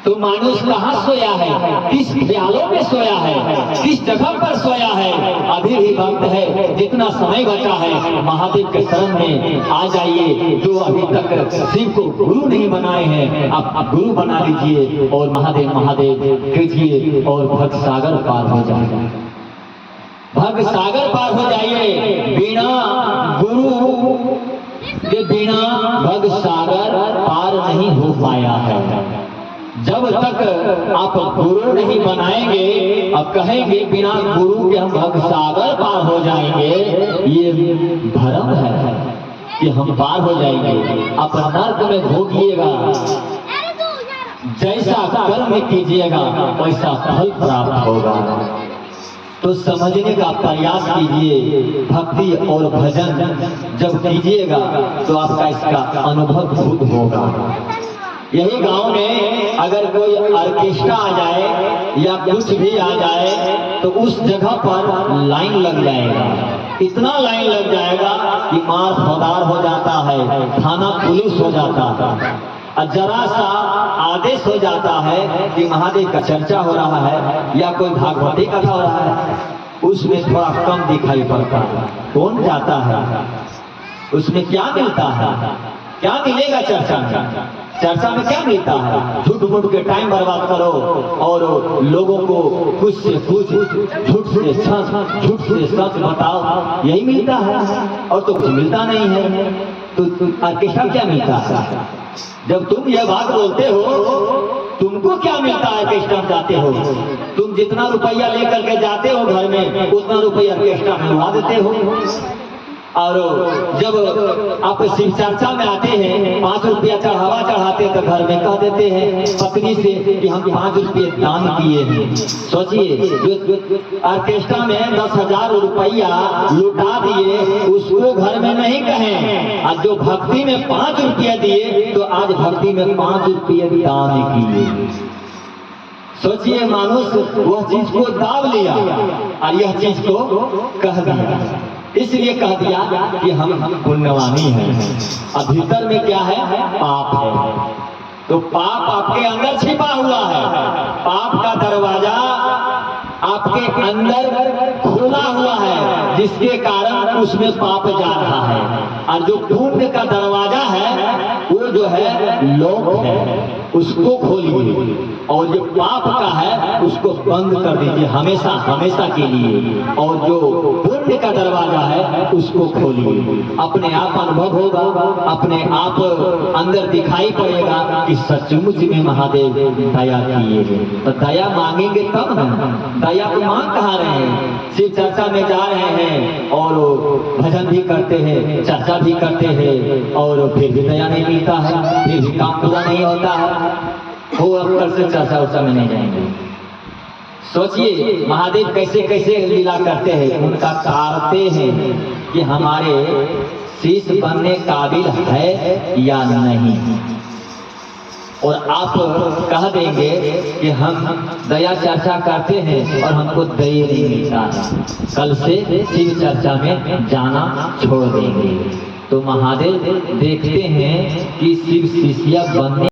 तो मानुष कहाँ सोया है, किस ख्यालों में सोया है, किस जगह पर सोया है। अभी भी वक्त है, जितना समय बचा है महादेव के शरण में आ जाइए। जो अभी तक शिव को गुरु नहीं बनाए हैं, आप गुरु बना लीजिए और महादेव महादेव कीजिए और भक्त सागर पार हो जाएगा। भक्त सागर पार हो जाइए। बिना गुरु के बिना भक्त सागर पार नहीं हो पाया है। जब तक आप गुरु नहीं बनाएंगे, अब कहेंगे बिना गुरु के हम भक्त सागर पार हो जाएंगे, ये भ्रम है कि हम पार हो जाएंगे। आप नर्क में भोगिएगा, जैसा कर्म कीजिएगा वैसा फल प्राप्त होगा। तो समझने का प्रयास कीजिए। भक्ति और भजन जब कीजिएगा तो आपका इसका अनुभव खुद होगा। यही गांव में अगर कोई ऑर्केस्ट्रा आ जाए या कुछ भी आ जाए तो उस जगह पर लाइन लग जाएगा। इतना लाइन लग जाएगा कि मार फौदार हो जाता है, थाना पुलिस हो जाता है। और जरा सा आदेश हो जाता है कि महादेव का चर्चा हो रहा है या कोई भागवती कथा हो रहा है, उसमें थोड़ा कम दिखाई पड़ता है। कौन जाता है? उसमें क्या मिलता है? क्या मिलेगा चर्चा में? चर्चा में क्या मिलता है? झूठ मूठ के टाइम बर्बाद करो और लोगों को कुछ से कुछ, झूठ से सच बताओ, यही मिलता है और तो कुछ मिलता नहीं है। तो ऑर्केस्ट्रा क्या मिलता है? जब तुम यह बात बोलते हो, तुमको क्या मिलता है? ऑर्केस्ट्रा में जाते हो, तुम जितना रुपया लेकर के जाते हो घर में, उतना रुपया ऑर्केस्ट्रा में उड़ा देते हो। और जब आप शिव चर्चा में आते हैं, 5 रुपया चढ़ावा चढ़ाते तो घर में कह देते हैं पत्नी से कि हम 5 रुपये दान किए हैं। सोचिए, जो ऑर्केस्ट्रा में 10,000 रुपया लुटा दिए, उसको घर में नहीं कहें। आज जो भक्ति में 5 रुपया दिए तो आज भक्ति में 5 रुपये दान किए। सोचिए, मानुष वह चीज को दाब लिया और यह चीज को कह दिया। इसलिए कह दिया कि हम पुण्यवानी हैं। अब भीतर में क्या है? पाप है। तो पाप आपके अंदर छिपा हुआ है। पाप का दरवाजा आपके अंदर खुला हुआ है, जिसके कारण उसमें पाप जा रहा है। और जो पुण्य का दरवाजा है वो जो है लॉक है, उसको खोलिए। और जो पाप का है उसको बंद कर दीजिए हमेशा हमेशा के लिए। और जो पुण्य का दरवाजा है उसको खोलिए। अपने आप अनुभव होगा, अपने आप अंदर दिखाई पड़ेगा कि सचमुच में महादेव दया किए हैं। तो दया मांगेंगे तब ना। दया को मांग कहाँ रहे हैं? शिव चर्चा में जा रहे हैं और भजन भी करते हैं, चर्चा भी करते हैं और फिर भी दया नहीं मिलता है, फिर भी काम पूरा नहीं होता है। वो अक्सर से चर्चा उर्चा में नहीं जाएंगे। सोचिए, महादेव कैसे कैसे लीला करते हैं, उनका तारते हैं कि हमारे शिष्य बनने काबिल है या नहीं। और आप कह देंगे कि हम दया चर्चा करते हैं और हमको दया नहीं मिलता है, कल से शिव चर्चा में जाना छोड़ देंगे। तो महादेव देखते हैं कि शिव शिष्य बनने